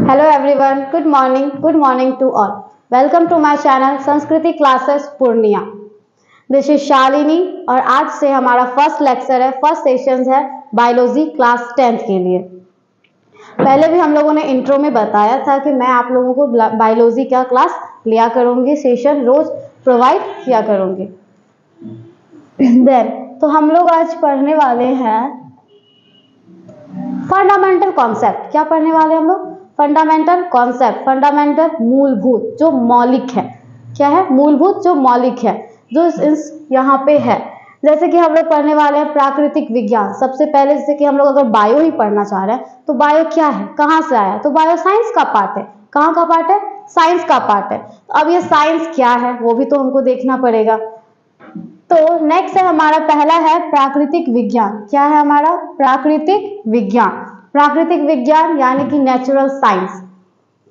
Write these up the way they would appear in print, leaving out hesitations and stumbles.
Hello everyone, good morning to all. Welcome to my channel संस्कृति classes Purnia. This is Shalini और आज से हमारा फर्स्ट लेक्चर है, फर्स्ट सेशन है बायोलॉजी क्लास 10th के लिए. पहले भी हम लोगों ने इंट्रो में बताया था कि मैं आप लोगों को बायोलॉजी का क्लास लिया करूंगी, सेशन रोज प्रोवाइड किया करूंगी. देन तो हम लोग आज पढ़ने वाले हैं फंडामेंटल कॉन्सेप्ट. क्या पढ़ने वाले हैं हम लोग? फंडामेंटल कॉन्सेप्ट, फंडामेंटल मूलभूत जो मौलिक है. क्या है? मूलभूत जो मौलिक है, जो यहाँ पे है. जैसे कि हम लोग पढ़ने वाले हैं प्राकृतिक विज्ञान. सबसे पहले जैसे कि हम लोग अगर बायो ही पढ़ना चाह रहे हैं तो बायो क्या है, कहाँ से आया? तो बायो साइंस का पार्ट है. कहाँ का पार्ट है? साइंस का पार्ट है. तो अब ये साइंस क्या है वो भी तो हमको देखना पड़ेगा. तो नेक्स्ट है हमारा पहला है प्राकृतिक विज्ञान. क्या है हमारा? प्राकृतिक विज्ञान. प्राकृतिक विज्ञान यानी कि नेचुरल साइंस.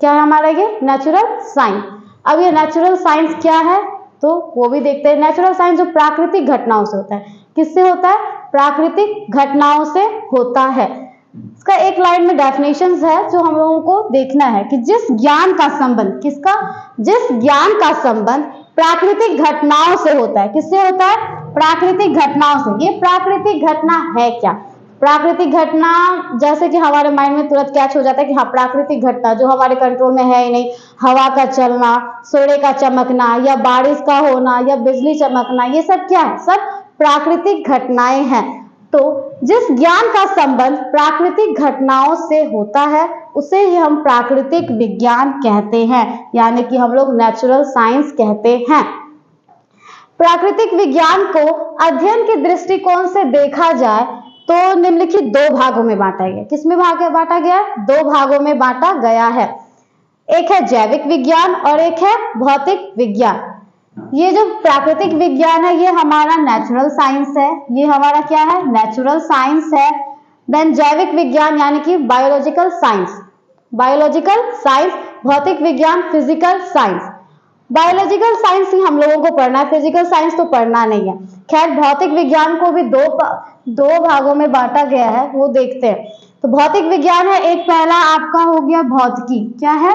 क्या है हमारा? ये नेचुरल साइंस. अब ये नेचुरल साइंस क्या है तो वो भी देखते हैं. नेचुरल साइंस जो प्राकृतिक घटनाओं से होता है. किससे होता है? प्राकृतिक घटनाओं से होता है. इसका एक लाइन में डेफिनेशंस है जो हम लोगों को देखना है कि जिस ज्ञान का संबंध, किसका? जिस ज्ञान का संबंध प्राकृतिक घटनाओं से होता है. किससे होता है? प्राकृतिक घटनाओं से. ये प्राकृतिक घटना है क्या? प्राकृतिक घटना जैसे कि हमारे माइंड में तुरंत कैच हो जाता है कि हाँ प्राकृतिक घटना जो हमारे कंट्रोल में है ही नहीं. हवा का चलना, सूर्य का चमकना या बारिश का होना या बिजली चमकना, ये सब क्या है? सब प्राकृतिक घटनाएं हैं. तो जिस ज्ञान का संबंध प्राकृतिक घटनाओं से होता है उसे ही हम प्राकृतिक विज्ञान कहते हैं, यानी कि हम लोग नेचुरल साइंस कहते हैं. प्राकृतिक विज्ञान को अध्ययन के दृष्टिकोण से देखा जाए तो निम्नलिखित दो भागों में बांटा गया. किसमें बांटा गया? दो भागों में बांटा गया है. एक है जैविक विज्ञान और एक है भौतिक विज्ञान. ये जो प्राकृतिक विज्ञान है ये हमारा नेचुरल साइंस है. ये हमारा क्या है? नेचुरल साइंस है. देन जैविक विज्ञान यानी कि बायोलॉजिकल साइंस. बायोलॉजिकल साइंस, भौतिक विज्ञान, फिजिकल साइंस. बायोलॉजिकल साइंस ही हम लोगों को पढ़ना है, फिजिकल साइंस तो पढ़ना नहीं है. खैर भौतिक विज्ञान को भी दो भागों में बांटा गया है, वो देखते हैं. तो भौतिक विज्ञान है एक, पहला आपका हो गया भौतिकी. क्या है?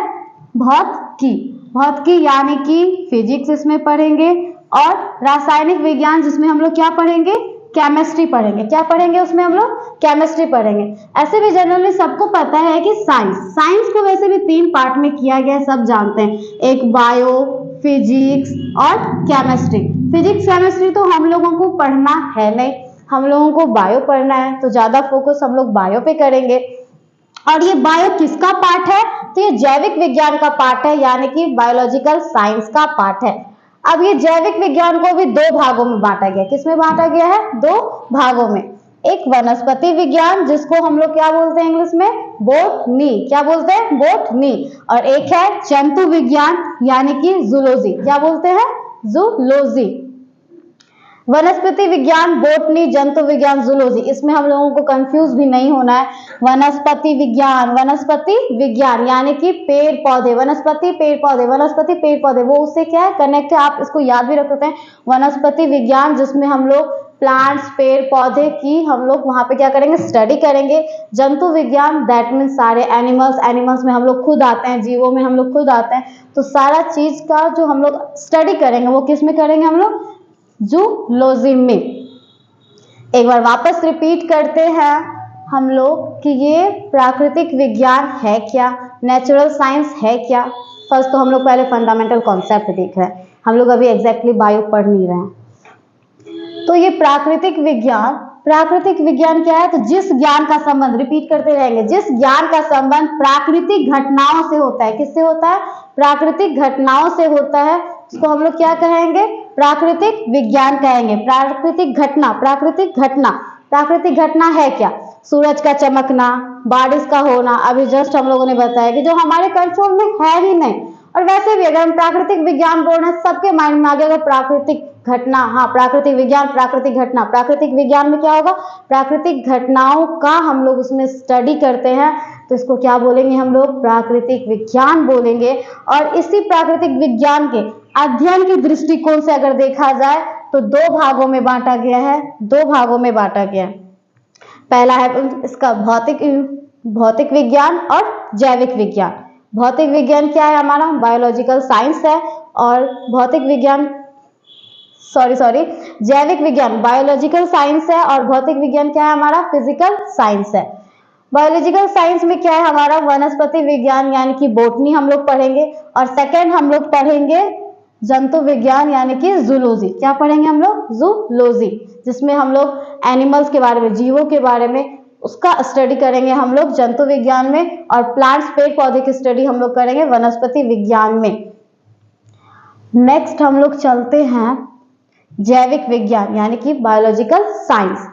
भौतिकी. भौतिकी यानी कि फिजिक्स इसमें पढ़ेंगे और रासायनिक विज्ञान जिसमें हम लोग क्या पढ़ेंगे? केमिस्ट्री पढ़ेंगे. क्या पढ़ेंगे उसमें हम लोग? केमिस्ट्री पढ़ेंगे. ऐसे भी जनरली सबको पता है कि साइंस को वैसे भी 3 पार्ट में किया गया है, सब जानते हैं. एक बायो, फिजिक्स और केमिस्ट्री. फिजिक्स केमिस्ट्री तो हम लोगों को पढ़ना है नहीं, हम लोगों को बायो पढ़ना है, तो ज्यादा फोकस हम लोग बायो पे करेंगे. और ये बायो किसका पार्ट है? तो ये जैविक विज्ञान का पार्ट है, यानी कि बायोलॉजिकल साइंस का पार्ट है. अब ये जैविक विज्ञान को भी 2 भागों में बांटा गया. किसमें बांटा गया है? 2 भागों में. एक वनस्पति विज्ञान जिसको हम लोग क्या बोलते हैं इंग्लिश में? बोटनी. क्या बोलते हैं? बोटनी. और एक है जंतु विज्ञान यानी कि जूलॉजी. क्या बोलते हैं? जूलॉजी. वनस्पति विज्ञान, बोटनी, जंतु विज्ञान, जूलॉजी. इसमें हम लोगों को कंफ्यूज भी नहीं होना है. वनस्पति विज्ञान यानी कि पेड़ पौधे. वनस्पति पेड़ पौधे, वनस्पति पेड़ पौधे, वो उससे क्या है? कनेक्ट है. आप इसको याद भी रख सकते हैं. वनस्पति विज्ञान जिसमें हम लोग प्लांट्स, पेड़ पौधे की हम लोग वहां पे क्या करेंगे? स्टडी करेंगे. जंतु विज्ञान दैट मीन्स सारे एनिमल्स में हम लोग खुद आते हैं, जीवों में हम लोग खुद आते हैं. तो सारा चीज का जो हम लोग स्टडी करेंगे वो किस में करेंगे हम लोग? जूलॉजी में. एक बार वापस रिपीट करते हैं हम लोग कि ये प्राकृतिक विज्ञान है क्या, नेचुरल साइंस है क्या. फर्स्ट तो हम लोग पहले फंडामेंटल कॉन्सेप्ट देख रहे हैं, हम लोग अभी एग्जैक्टली बायो पढ़ नहीं रहे हैं. तो ये प्राकृतिक विज्ञान क्या है? तो जिस ज्ञान का संबंध, रिपीट करते रहेंगे, जिस ज्ञान का संबंध प्राकृतिक घटनाओं से होता है. किससे होता है? प्राकृतिक घटनाओं से होता है. इसको हम लोग क्या कहेंगे? प्राकृतिक विज्ञान कहेंगे. प्राकृतिक घटना है क्या? सूरज का चमकना, बारिश का होना. अभी जस्ट हम लोगों ने बताया कि जो हमारे कंट्रोल में है ही नहीं. और वैसे भी अगर हम प्राकृतिक विज्ञान बोल रहे हैं सबके माइंड में आ गया प्राकृतिक घटना. हाँ, प्राकृतिक विज्ञान, प्राकृतिक घटना. प्राकृतिक विज्ञान में क्या होगा? प्राकृतिक घटनाओं का हम लोग उसमें स्टडी करते हैं, तो इसको क्या बोलेंगे हम लोग? प्राकृतिक विज्ञान बोलेंगे. और इसी प्राकृतिक विज्ञान के अध्ययन के दृष्टिकोण से अगर देखा जाए तो 2 भागों में बांटा गया है. पहला है इसका भौतिक विज्ञान और जैविक विज्ञान. भौतिक विज्ञान क्या है हमारा, बायोलॉजिकल साइंस है। और भौतिक विज्ञान जैविक विज्ञान बायोलॉजिकल साइंस है और भौतिक विज्ञान क्या है हमारा, फिजिकल साइंस है। बायोलॉजिकल साइंस में क्या है हमारा, वनस्पति विज्ञान यानी कि बोटनी हम लोग पढ़ेंगे, और सेकंड हम लोग पढ़ेंगे जंतु विज्ञान यानी कि जूलॉजी। क्या पढ़ेंगे हम लोग, जूलॉजी, जिसमें हम लोग एनिमल्स के बारे में, जीवों के बारे में उसका स्टडी करेंगे हम लोग जंतु विज्ञान में, और प्लांट्स पेड़ पौधे की स्टडी हम लोग करेंगे वनस्पति विज्ञान में। नेक्स्ट हम लोग चलते हैं जैविक विज्ञान यानी कि बायोलॉजिकल साइंस।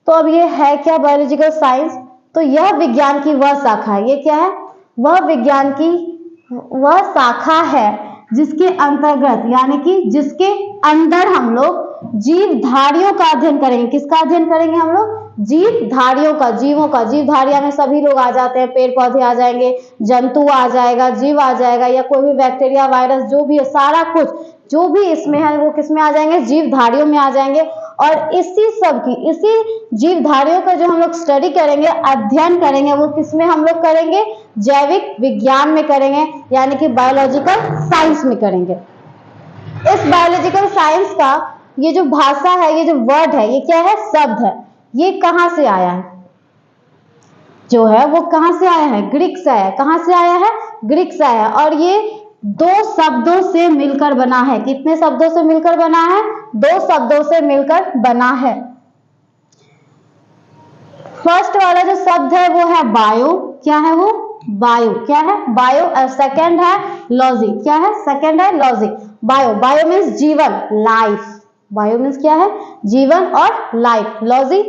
तो अब ये है क्या बायोलॉजिकल साइंस, तो यह विज्ञान की वह शाखा है, ये क्या है, वह विज्ञान की वह शाखा है जिसके अंतर्गत यानी कि जिसके अंदर हम लोग जीवधारियों का अध्ययन करेंगे। किसका अध्ययन करेंगे हम लोग, जीवधारियों का, जीवों का। जीवधारियां में सभी लोग आ जाते हैं, पेड़ पौधे आ जाएंगे, जंतु आ जाएगा, जीव आ जाएगा, या कोई भी बैक्टीरिया वायरस जो भी है, सारा कुछ जो भी इसमें है वो किसमें आ जाएंगे, जीवधारियों में आ जाएंगे। और इसी जीवधारियों का जो हम लोग स्टडी करेंगे, अध्ययन करेंगे, वो किसमें हम लोग करेंगे, जैविक विज्ञान में करेंगे, यानी कि बायोलॉजिकल साइंस में करेंगे। इस बायोलॉजिकल साइंस का ये जो भाषा है, ये जो वर्ड है, ये क्या है, शब्द है। ये कहां से आया है, जो है वो कहां से आया है, ग्रीक से आया है। कहां से आया है, ग्रीक से आया है। और ये 2 शब्दों से मिलकर बना है। कितने शब्दों से मिलकर बना है, 2 शब्दों से मिलकर बना है। फर्स्ट वाला जो शब्द है वो है बायो। क्या है वो, बायो। क्या है, बायो। और सेकंड है लॉजी। क्या है, सेकंड है लॉजी। बायो, बायो मीन्स जीवन, लाइफ। बायो मीन्स क्या है, जीवन और लाइफ। लॉजी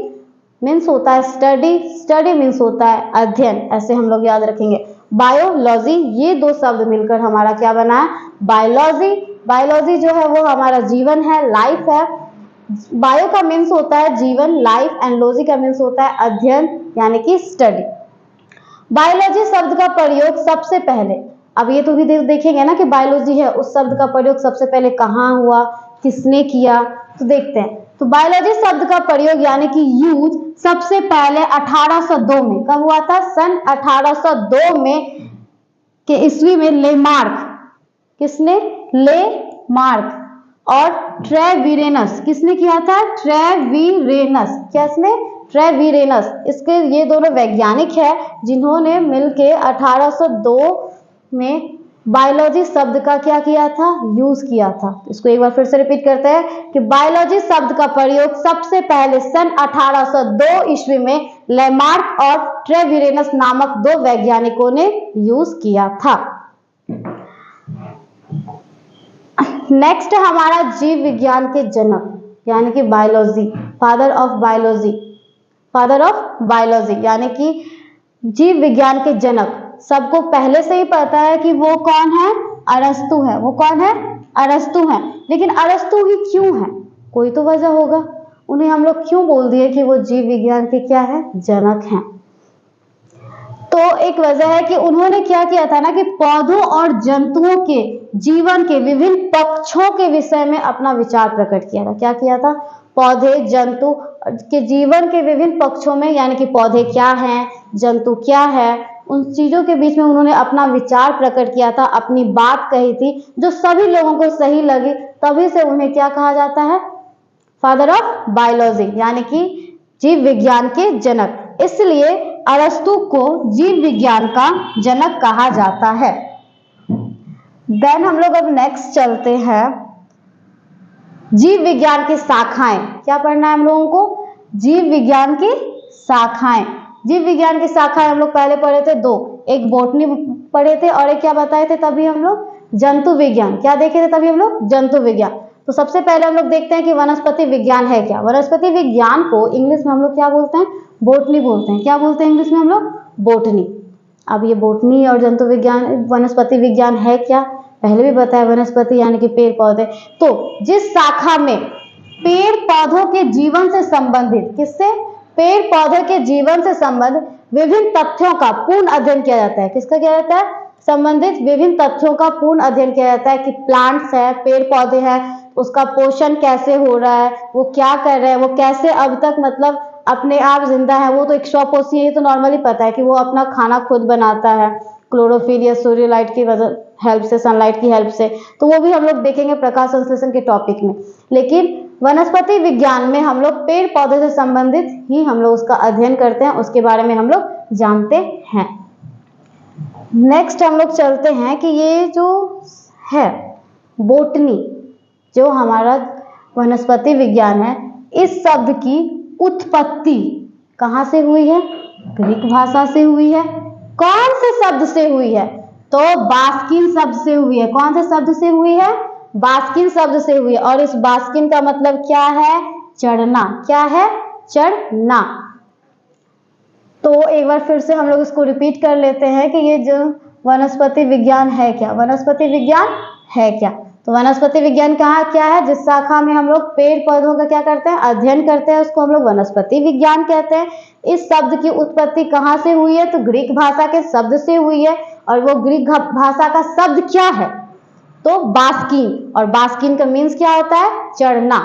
मीन्स होता है स्टडी, स्टडी मीन्स होता है अध्ययन। ऐसे हम लोग याद रखेंगे, बायोलॉजी, ये 2 शब्द मिलकर हमारा क्या बना है, बायोलॉजी। बायोलॉजी जो है वो हमारा जीवन है, लाइफ है। बायो का मीन्स होता है जीवन, लाइफ, एंड लॉजी का मीन्स होता है अध्ययन यानी कि स्टडी। बायोलॉजी शब्द का प्रयोग सबसे पहले, अब ये तो भी देखेंगे ना कि बायोलॉजी है, उस शब्द का प्रयोग सबसे पहले कहाँ हुआ, किसने किया, तो देखते हैं। तो बायोलॉजी शब्द का प्रयोग यानी कि यूज सबसे पहले 1802 में, कब हुआ था, सन 1802 में के ईस्वी में लेमार्क, किसने, लेमार्क और ट्रेविरेनस, किसने किया था, ट्रेविरेनस। किसने, ट्रेविरेनस। इसके ये दोनों वैज्ञानिक है जिन्होंने मिलके 1802 में बायोलॉजी शब्द का क्या किया था, यूज किया था। इसको एक बार फिर से रिपीट करते हैं कि बायोलॉजी शब्द का प्रयोग सबसे पहले सन 1802 ईस्वी में लेमार्क और ट्रेविरेनस नामक 2 वैज्ञानिकों ने यूज किया था। नेक्स्ट हमारा जीव विज्ञान के जनक यानी कि biology, father of biology. Father of biology यानी कि जीव विज्ञान के जनक, सबको पहले से ही पता है कि वो कौन है, अरस्तु है। वो कौन है, अरस्तु है। लेकिन अरस्तु ही क्यों है, कोई तो वजह होगा, उन्हें हम लोग क्यों बोल दिए कि वो जीव विज्ञान के क्या है, जनक हैं। तो एक वजह है कि उन्होंने क्या किया था ना कि पौधों और जंतुओं के जीवन के विभिन्न पक्षों के विषय में अपना विचार प्रकट किया था। क्या किया था, पौधे जंतु के जीवन के विभिन्न पक्षों में, यानी कि पौधे क्या हैं, जंतु क्या है, उन चीजों के बीच में उन्होंने अपना विचार प्रकट किया था, अपनी बात कही थी जो सभी लोगों को सही लगी। तभी से उन्हें क्या कहा जाता है, फादर ऑफ बायोलॉजी यानी कि जीव विज्ञान के जनक। इसलिए अरस्तु को जीव विज्ञान का जनक कहा जाता है। देन हम लोग अब नेक्स्ट चलते हैं, जीव विज्ञान की शाखाएं। क्या पढ़ना है हम लोगों को, जीव विज्ञान की शाखाएं। जीव विज्ञान की शाखाएं हम लोग पहले पढ़े थे 2, एक बोटनी पढ़े थे और एक क्या बताए थे तभी हम लोग, जंतु विज्ञान। क्या देखे थे तभी हम लोग, जंतु विज्ञान। तो सबसे पहले हम लोग देखते हैं कि वनस्पति विज्ञान है क्या। वनस्पति विज्ञान को इंग्लिश में हम लोग क्या बोलते हैं, बोटनी बोलते हैं। क्या बोलते हैं इंग्लिश में हम लोग, बोटनी। अब ये बोटनी और जंतु विज्ञान, वनस्पति विज्ञान है क्या, पहले भी बताया, वनस्पति यानी कि पेड़ पौधे। तो जिस शाखा में पेड़ पौधों के जीवन से संबंधित, किससे, पेड़ पौधे के जीवन से संबंधित विभिन्न तथ्यों का पूर्ण अध्ययन किया जाता है। किसका किया जाता है, संबंधित विभिन्न तथ्यों का पूर्ण अध्ययन किया जाता है कि प्लांट्स है, पेड़ पौधे हैं, उसका पोषण कैसे हो रहा है, वो क्या कर रहे हैं, वो कैसे अब तक मतलब अपने आप जिंदा है, वो तो एक श्वापोशी है, ये तो नॉर्मली पता है कि वो अपना खाना खुद बनाता है क्लोरोफिल या सूर्यलाइट की हेल्प से, सनलाइट की हेल्प से। तो वो भी हम लोग देखेंगे प्रकाश संश्लेषण के टॉपिक में। लेकिन वनस्पति विज्ञान में हम लोग पेड़ पौधे से संबंधित ही हम लोग उसका अध्ययन करते हैं, उसके बारे में हम लोग जानते हैं। नेक्स्ट हम लोग चलते हैं कि ये जो है बोटनी, जो हमारा वनस्पति विज्ञान है, इस शब्द की उत्पत्ति कहाँ से हुई है? ग्रीक भाषा से हुई है। कौन से शब्द से हुई है? तो बास्किन शब्द से हुई है। कौन से शब्द से हुई है? बास्किन शब्द से हुई है। और इस बास्किन का मतलब क्या है? चढ़ना। क्या है? चढ़ना। तो एक बार फिर से हम लोग इसको रिपीट कर लेते हैं कि ये जो वनस्पति विज्ञान है क्या? वनस्पति विज्ञान है क्या? तो वनस्पति विज्ञान कहाँ क्या है? जिस शाखा में हम लोग पेड़ पौधों का क्या करते हैं? अध्ययन करते हैं, उसको हम लोग वनस्पति विज्ञान कहते हैं। इस शब्द की उत्पत्ति कहाँ से हुई है? तो ग्रीक भाषा के शब्द से हुई है। और वो ग्रीक भाषा का शब्द क्या है? तो बास्किन। और बास्किन का मीन्स क्या होता है? चढ़ना।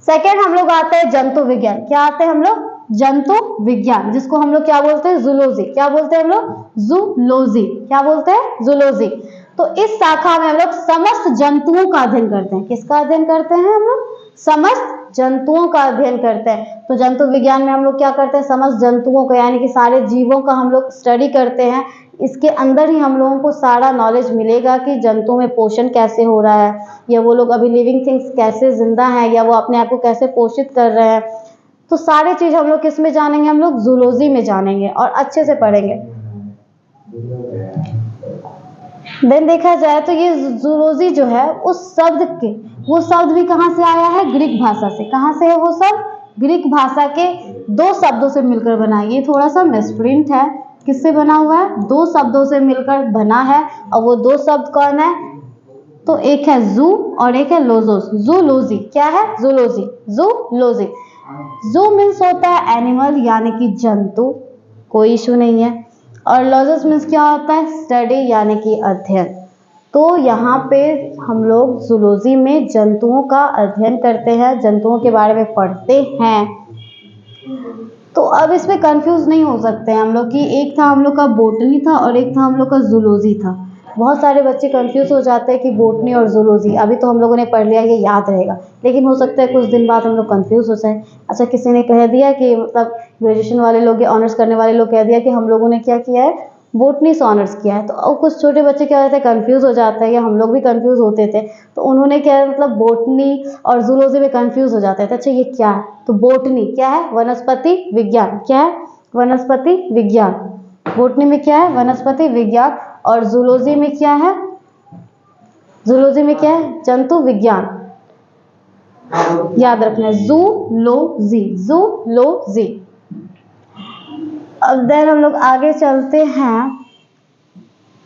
सेकेंड हम लोग आते हैं जंतु विज्ञान। क्या आते हैं हम लोग? जंतु विज्ञान, जिसको हम लोग क्या बोलते हैं? जूलॉजी। क्या बोलते हैं हम लोग? जूलॉजी। क्या बोलते हैं? जूलॉजी। तो इस शाखा में हम लोग समस्त जंतुओं का अध्ययन करते हैं। किसका अध्ययन करते हैं हम लोग? समस्त जंतुओं का अध्ययन करते हैं। तो जंतु विज्ञान में हम लोग क्या करते हैं? समस्त जंतुओं का, यानी कि सारे जीवों का हम लोग स्टडी करते हैं। इसके अंदर ही हम लोगों को सारा नॉलेज मिलेगा कि जंतुओं में पोषण कैसे हो रहा है, या वो लोग अभी लिविंग थिंग्स कैसे जिंदा हैं, या वो अपने आप को कैसे पोषित कर रहे हैं। तो सारी चीज हम लोग किस में जानेंगे? हम लोग जूलॉजी में जानेंगे और अच्छे से पढ़ेंगे। देन देखा जाए तो ये जूलॉजी जो है उस शब्द के, वो शब्द भी कहाँ से आया है? ग्रीक भाषा से। कहाँ से है वो शब्द? ग्रीक भाषा के दो शब्दों से मिलकर बना है। ये थोड़ा सा मिसप्रिंट है। किससे बना हुआ है? दो शब्दों से मिलकर बना है। और वो दो शब्द कौन है? तो एक है जू और एक है लोजोस। जूलॉजी। क्या है? जूलॉजी। जूलॉजी। जू मीन्स होता है एनिमल, यानी कि जंतु, कोई इशू नहीं है। और लॉजस मीन्स क्या होता है? स्टडी, यानी कि अध्ययन। तो यहाँ पे हम लोग जूलॉजी में जंतुओं का अध्ययन करते हैं, जंतुओं के बारे में पढ़ते हैं। तो अब इसमें कंफ्यूज नहीं हो सकते हैं हम लोग कि एक था हम लोग का बोटनी था और एक था हम लोग का जूलॉजी था। बहुत सारे बच्चे कंफ्यूज हो जाते हैं कि बोटनी और जूलॉजी, अभी तो हम लोगों ने पढ़ लिया, ये याद रहेगा, लेकिन हो सकता है कुछ दिन बाद हम लोग कंफ्यूज हो जाए। अच्छा, किसी ने कह दिया कि मतलब ग्रेजुएशन वाले लोग या ऑनर्स करने वाले लोग कह दिया कि हम लोगों ने क्या किया है? बोटनी से ऑनर्स किया है। तो अब कुछ छोटे बच्चे क्या होते हैं? कंफ्यूज हो जाते हैं, या हम लोग भी कंफ्यूज होते थे। तो उन्होंने क्या मतलब बोटनी और जूलॉजी में कंफ्यूज हो जाते थे। अच्छा, ये क्या है? तो बोटनी क्या है? वनस्पति विज्ञान। क्या है? वनस्पति विज्ञान। बोटनी में क्या है? वनस्पति विज्ञान। और जूलॉजी में क्या है? जूलॉजी में क्या है? जंतु विज्ञान। याद रखना है, जूलॉजी। जूलॉजी। अब देन हम लोग आगे चलते हैं।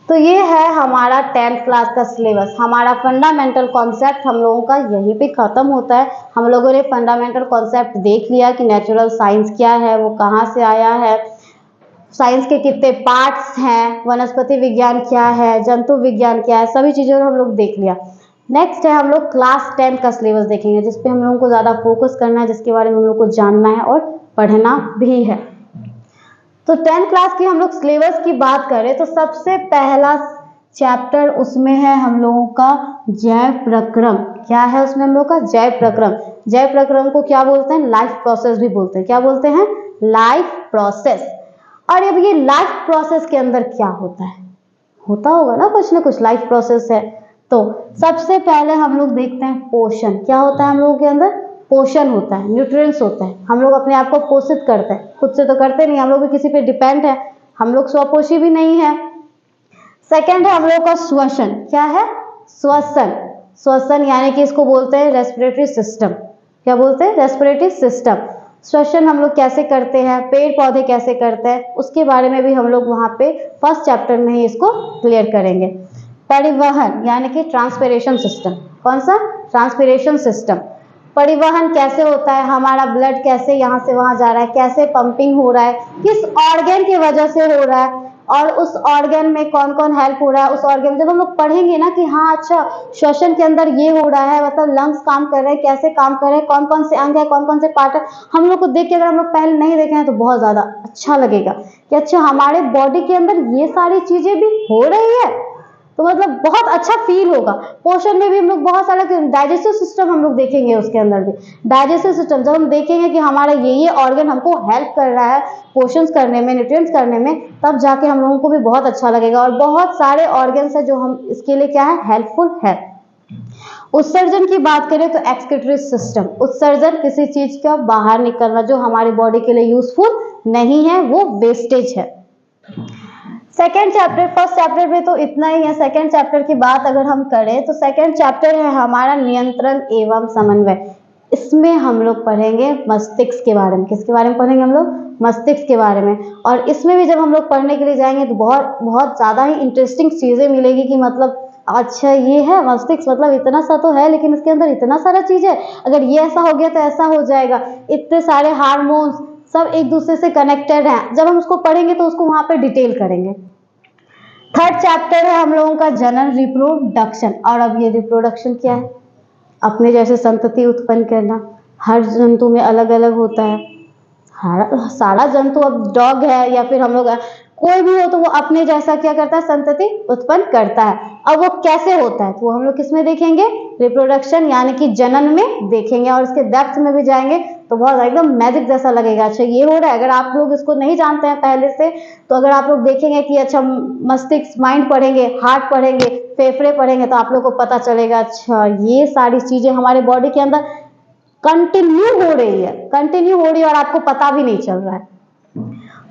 तो ये है हमारा 10th क्लास का सिलेबस। हमारा फंडामेंटल कॉन्सेप्ट हम लोगों का यहीं पे खत्म होता है। हम लोगों ने फंडामेंटल कॉन्सेप्ट देख लिया कि नेचुरल साइंस क्या है, वो कहाँ से आया है, साइंस के कितने पार्ट्स हैं, वनस्पति विज्ञान क्या है, जंतु विज्ञान क्या है, सभी चीज़ों को हम लोग देख लिया। नेक्स्ट है हम लोग क्लास 10 का सिलेबस देखेंगे, जिसपे हम लोगों को ज़्यादा फोकस करना है, जिसके बारे में हम लोग को जानना है और पढ़ना भी है। तो 10th क्लास की हम लोग सिलेबस की बात करें तो सबसे पहला चैप्टर उसमें है हम लोगों का जैव प्रक्रम। क्या है उसमें हम लोग का? जैव प्रक्रम। जैव प्रक्रम को क्या बोलते हैं? लाइफ प्रोसेस भी बोलते हैं। क्या बोलते हैं? Life process. और अब ये लाइफ प्रोसेस के अंदर क्या होता है? होता होगा ना कुछ लाइफ प्रोसेस है। तो सबसे पहले हम लोग देखते हैं पोषण। क्या होता है हम लोगों के अंदर? पोषण होता है, न्यूट्रिएंट्स होता है। हम लोग अपने आप को पोषित करते हैं, खुद से तो करते नहीं, हम लोग भी किसी पे डिपेंड है, हम लोग स्वपोषी भी नहीं है। सेकेंड है हम लोग का श्वसन। क्या है? श्वसन। श्वसन यानी कि इसको बोलते हैं रेस्पिरेटरी सिस्टम। क्या बोलते हैं? Respiratory system. श्वसन हम लोग कैसे करते हैं, पेड़ पौधे कैसे करते हैं, उसके बारे में भी हम लोग वहाँ पे फर्स्ट चैप्टर में ही इसको क्लियर करेंगे। परिवहन यानी कि ट्रांसपिरेशन सिस्टम। कौन सा? Transpiration system. परिवहन कैसे होता है, हमारा ब्लड कैसे यहाँ से वहाँ जा रहा है, कैसे पंपिंग हो रहा है, किस ऑर्गन की वजह से हो रहा है, और उस ऑर्गन में कौन कौन हेल्प हो रहा है, उस ऑर्गन जब हम लोग पढ़ेंगे ना कि हाँ अच्छा श्वसन के अंदर ये हो रहा है, मतलब लंग्स काम कर रहे हैं, कैसे काम कर रहे हैं, कौन कौन से अंग है, कौन कौन से पार्ट है, हम लोग को देख के अगर हम लोग पहले नहीं देखे हैं तो बहुत ज्यादा अच्छा लगेगा कि अच्छा हमारे बॉडी के अंदर ये सारी चीजें भी हो रही है, तो मतलब बहुत अच्छा फील होगा। पोषण में भी हम लोग बहुत सारा डाइजेस्टिव सिस्टम हम लोग देखेंगे, उसके अंदर भी डाइजेस्टिव सिस्टम जब हम देखेंगे कि हमारा ये ऑर्गन हमको हेल्प कर रहा है पोषण करने में, न्यूट्रिएंट्स करने में, तब जाके हम लोगों को भी बहुत अच्छा लगेगा। और बहुत सारे ऑर्गन्स है जो हम इसके लिए क्या है हेल्पफुल है। उत्सर्जन की बात करें तो एक्सक्रीटरी सिस्टम, उत्सर्जन किसी चीज का बाहर निकलना जो हमारी बॉडी के लिए यूजफुल नहीं है, वो वेस्टेज है। सेकेंड चैप्टर, फर्स्ट चैप्टर में तो इतना ही है। सेकेंड चैप्टर की बात अगर हम करें तो सेकेंड चैप्टर है हमारा नियंत्रण एवं समन्वय। इसमें हम लोग पढ़ेंगे मस्तिष्क के बारे में। किसके बारे में पढ़ेंगे हम लोग? मस्तिष्क के बारे में। और इसमें भी जब हम लोग पढ़ने के लिए जाएंगे तो बहुत बहुत ज़्यादा ही इंटरेस्टिंग चीज़ें मिलेगी कि मतलब अच्छा ये है मस्तिष्क, मतलब इतना सा तो है लेकिन इसके अंदर इतना सारा चीज़ है, अगर ये ऐसा हो गया तो ऐसा हो जाएगा, इतने सारे हार्मोन्स सब एक दूसरे से कनेक्टेड हैं। जब हम उसको पढ़ेंगे तो उसको वहां पे डिटेल करेंगे। थर्ड चैप्टर है हम लोगों का जनन, रिप्रोडक्शन। और अब ये रिप्रोडक्शन क्या है? अपने जैसे संतति उत्पन्न करना। हर जंतु में अलग अलग होता है, सारा जंतु, अब डॉग है या फिर हम लोग कोई भी हो तो वो अपने जैसा क्या करता है? संतति उत्पन्न करता है। अब वो कैसे होता है तो हम लोग किसमें देखेंगे? रिप्रोडक्शन यानी कि जनन में देखेंगे। और इसके डेप्थ में भी जाएंगे तो बहुत एकदम मैजिक जैसा लगेगा। अच्छा ये हो रहा है, अगर आप लोग इसको नहीं जानते हैं पहले से तो अगर आप लोग देखेंगे कि अच्छा मस्तिष्क, माइंड पढ़ेंगे, हार्ट पढ़ेंगे, फेफड़े पढ़ेंगे तो आप लोग को पता चलेगा अच्छा ये सारी चीजें हमारे बॉडी के अंदर कंटिन्यू हो रही है और आपको पता भी नहीं चल रहा है।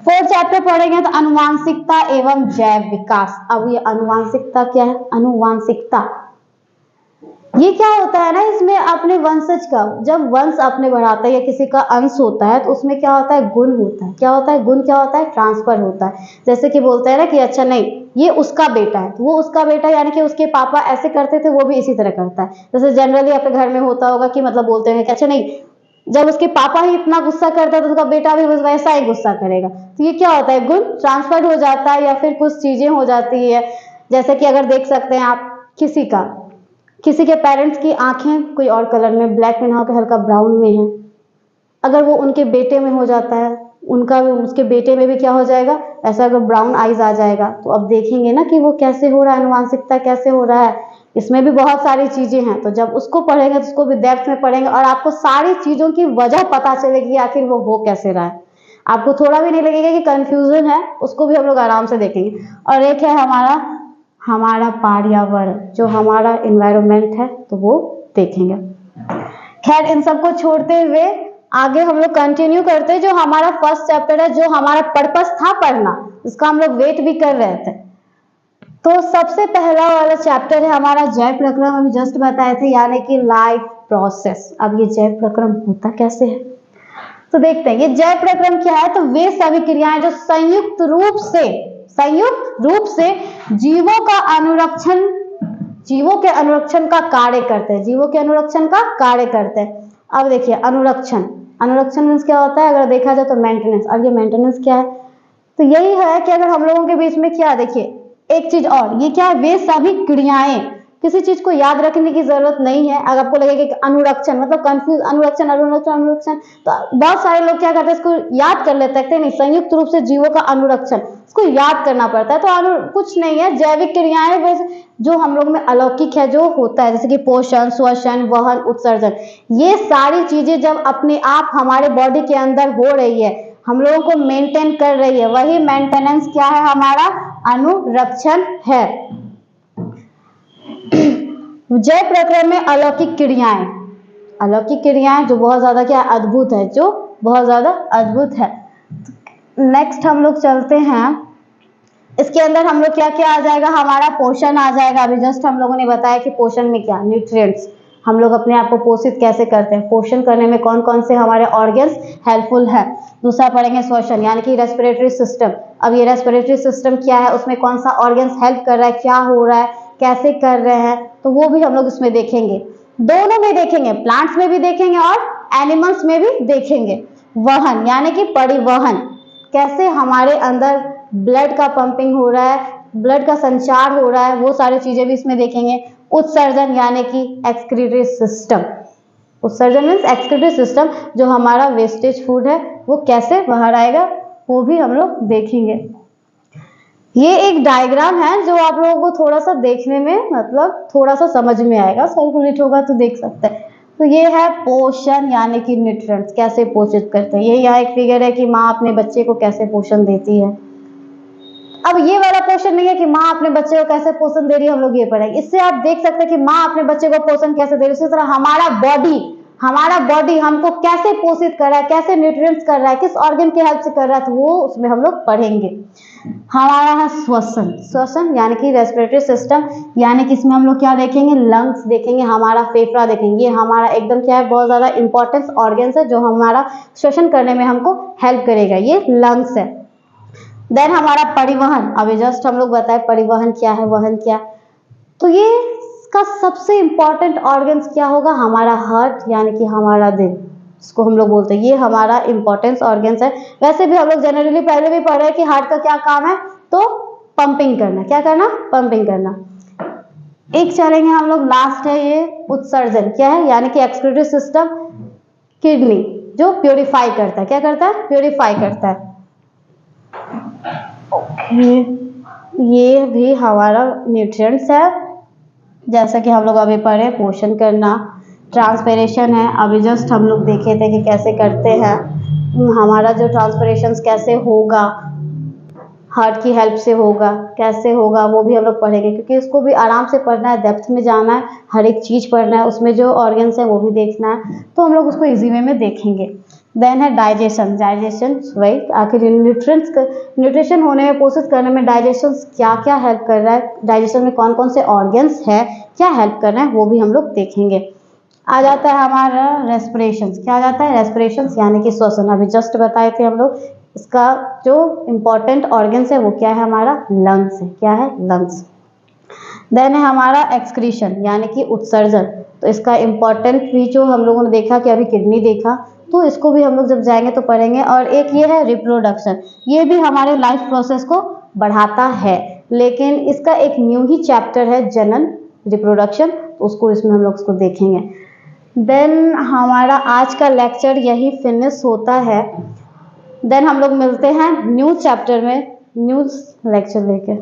फोर्थ चैप्टर पढ़ेंगे तो अनुवांशिकता एवं जैव विकास। अब ये अनुवांशिकता क्या है? अनुवांशिकता ये क्या होता है ना, इसमें अपने वंशज का, जब वंश अपने बढ़ाता है या किसी का अंश होता है तो उसमें क्या होता है? गुण होता है। क्या होता है? गुण क्या होता है? ट्रांसफर होता है। जैसे कि बोलते हैं ना कि अच्छा नहीं ये उसका बेटा है, तो वो उसका बेटा यानी कि उसके पापा ऐसे करते थे वो भी इसी तरह करता है। जैसे जनरली अपने घर में होता होगा कि मतलब बोलते हैं कि अच्छा नहीं जब उसके पापा ही इतना गुस्सा करता है तो उसका बेटा भी वैसा ही गुस्सा करेगा। तो ये क्या होता है? गुण ट्रांसफर हो जाता है या फिर कुछ चीजें हो जाती है। जैसे कि अगर देख सकते हैं आप किसी के पेरेंट्स की आंखें कोई और कलर में, ब्लैक में ना होकर हल्का ब्राउन में है, अगर वो उनके बेटे में हो जाता है उनका उसके बेटे में भी क्या हो जाएगा? ऐसा अगर ब्राउन आईज आ जाएगा तो अब देखेंगे ना कि वो कैसे हो रहा है, अनुवांशिकता कैसे हो रहा है। इसमें भी बहुत सारी चीजें हैं, तो जब उसको पढ़ेंगे तो उसको भी डेप्थ में पढ़ेंगे और आपको सारी चीजों की वजह पता चलेगी आखिर वो हो कैसे रहा है। आपको थोड़ा भी नहीं लगेगा कि कंफ्यूजन है, उसको भी हम लोग आराम से देखेंगे। और एक है हमारा पर्यावरण, जो हमारा एनवायरनमेंट है तो वो देखेंगे। खैर इन सबको छोड़ते हुए आगे हम लोग कंटिन्यू करते हैं। जो हमारा फर्स्ट चैप्टर है, जो हमारा पर्पस था पढ़ना, उसका हम लोग वेट भी कर रहे थे। तो सबसे पहला वाला चैप्टर है हमारा जैव प्रक्रम, अभी जस्ट बताए थे, यानी कि लाइफ प्रोसेस। अब ये जैव प्रक्रम होता कैसे है तो देखते हैं। ये जैव प्रक्रम क्या है? तो वे सभी क्रियाएं जो संयुक्त रूप से जीवों के अनुरक्षण का कार्य करते हैं। अब देखिए अनुरक्षण मीन्स क्या होता है? अगर देखा जाए तो मेंटेनेंस। और ये मेंटेनेंस क्या है? तो यही है कि अगर हम लोगों के बीच में क्या, देखिए एक चीज और, ये क्या है? वे सभी क्रियाएं, किसी चीज को याद रखने की जरूरत नहीं है। अगर आपको लगेगा कि अनुरक्षण मतलब कंफ्यूज, अनुरक्षण, तो बहुत सारे लोग क्या करते हैं इसको याद कर लेते हैं। नहीं, संयुक्त रूप से जीवों का अनुरक्षण, इसको याद करना पड़ता है। तो कुछ नहीं है, जैविक क्रियाएं वैसे जो हम लोग में अलौकिक है, जो होता है जैसे कि पोषण, श्वसन, वहन, उत्सर्जन, ये सारी चीजें जब अपने आप हमारे बॉडी के अंदर हो रही है, हम लोगों को मेंटेन कर रही है, वही मेंटेनेंस क्या है? हमारा अनुरक्षण है। जैव प्रक्रम में अलौकिक क्रियाएं जो बहुत ज्यादा क्या है? अद्भुत है, जो बहुत ज्यादा अद्भुत है। नेक्स्ट हम लोग चलते हैं, इसके अंदर हम लोग क्या क्या आ जाएगा? हमारा पोषण आ जाएगा। अभी जस्ट हम लोगों ने बताया कि पोषण में क्या, न्यूट्रिएंट्स, हम लोग अपने आप को पोषित कैसे करते हैं, पोषण करने में कौन कौन से हमारे ऑर्गन्स हेल्पफुल है। दूसरा पढ़ेंगे श्वसन यानी कि रेस्पिरेटरी सिस्टम। अब ये रेस्पिरेटरी सिस्टम क्या है, उसमें कौन सा ऑर्गन्स हेल्प कर रहा है, क्या हो रहा है, कैसे कर रहे हैं, तो वो भी हम लोग इसमें देखेंगे। दोनों में देखेंगे, प्लांट्स में भी देखेंगे और एनिमल्स में भी देखेंगे। वहन यानी कि परिवहन, कैसे हमारे अंदर ब्लड का पंपिंग हो रहा है, ब्लड का संचार हो रहा है, वो सारी चीजें भी इसमें देखेंगे। उत्सर्जन यानी कि एक्सक्रीटरी सिस्टम, उत्सर्जन मीन्स एक्सक्रीटरी सिस्टम, जो हमारा वेस्टेज फूड है वो कैसे बाहर आएगा वो भी हम लोग देखेंगे। ये एक डायग्राम है जो आप लोगों को थोड़ा सा देखने में मतलब थोड़ा सा समझ में आएगा, सर्कुलेट होगा तो देख सकते हैं। तो ये है पोषण यानी कि न्यूट्रिएंट्स, कैसे पोषित करते हैं। ये यहाँ एक फिगर है कि माँ अपने बच्चे को कैसे पोषण देती है। अब ये वाला पोषण नहीं है कि माँ अपने बच्चे को कैसे पोषण दे रही है, हम लोग ये पढ़ेंगे। इससे आप देख सकते हैं कि माँ अपने बच्चे को पोषण कैसे दे रही है, उसी तरह हमारा बॉडी हमको कैसे पोषित कर रहा है, कैसे न्यूट्रिएंट्स कर रहा है, किस ऑर्गन की हेल्प से कर रहा है, तो वो उसमें हम लोग पढ़ेंगे। हमारा है श्वसन, श्वसन यानी कि रेस्पिरेटरी सिस्टम, यानी कि इसमें हम लोग क्या देखेंगे, लंग्स देखेंगे, हमारा फेफड़ा देखेंगे। ये हमारा एकदम क्या है, बहुत ज्यादा इंपॉर्टेंट ऑर्गन्स है जो हमारा श्वसन करने में हमको हेल्प करेगा, ये लंग्स है। देन हमारा परिवहन, अभी जस्ट हम लोग बताए परिवहन क्या है, वहन क्या। तो ये इसका सबसे इंपॉर्टेंट ऑर्गन्स क्या होगा, हमारा हार्ट यानी कि हमारा दिल, इसको हम लोग बोलते हैं, ये हमारा इंपॉर्टेंस ऑर्गन्स है। वैसे भी हम लोग जनरली पहले भी पढ़े कि हार्ट का क्या काम है, तो पंपिंग करना, क्या करना, पंपिंग करना। एक चलेंगे हम लोग, लास्ट है ये उत्सर्जन, क्या है, यानी कि एक्सक्रीटरी सिस्टम, किडनी जो प्योरीफाई करता है, क्या करता है, प्योरीफाई करता है। ये भी हमारा न्यूट्रिएंट्स है, जैसा कि हम लोग अभी पढ़े, पोषण करना, ट्रांसपिरेशन है, अभी जस्ट हम लोग देखे थे कि कैसे करते हैं। हमारा जो ट्रांसपिरेशन कैसे होगा, हार्ट की हेल्प से होगा, कैसे होगा वो भी हम लोग पढ़ेंगे, क्योंकि इसको भी आराम से पढ़ना है, डेप्थ में जाना है, हर एक चीज़ पढ़ना है, उसमें जो ऑर्गन्स हैं वो भी देखना है, तो हम लोग उसको इजी वे में देखेंगे। देन है डाइजेशन, डाइजेशन वही आखिर न्यूट्रिशन होने में, पोषित करने में डाइजेशन क्या क्या हेल्प कर रहा है, डाइजेशन में कौन कौन से ऑर्गन्स है, क्या हेल्प कर रहे हैं, वो भी हम लोग देखेंगे। आ जाता है हमारा रेस्पिरेशन, क्या आ जाता है, रेस्पिरेशन यानी कि श्वसन, अभी जस्ट बताए थे हम लोग। इसका जो इम्पोर्टेंट ऑर्गन्स है वो क्या है, हमारा लंग्स है, क्या है, लंग्स। देन है हमारा एक्सक्रीशन यानी कि उत्सर्जन, तो इसका इम्पोर्टेंट भी जो हम लोगों ने देखा कि अभी किडनी देखा, तो इसको भी हम लोग जब जाएंगे तो पढ़ेंगे। और एक ये है रिप्रोडक्शन, ये भी हमारे लाइफ प्रोसेस को बढ़ाता है, लेकिन इसका एक न्यू ही चैप्टर है जनन, रिप्रोडक्शन, तो उसको इसमें हम लोग उसको देखेंगे। देन हमारा आज का लेक्चर यही फिनिश होता है। देन हम लोग मिलते हैं न्यू चैप्टर में, न्यू लेक्चर लेके।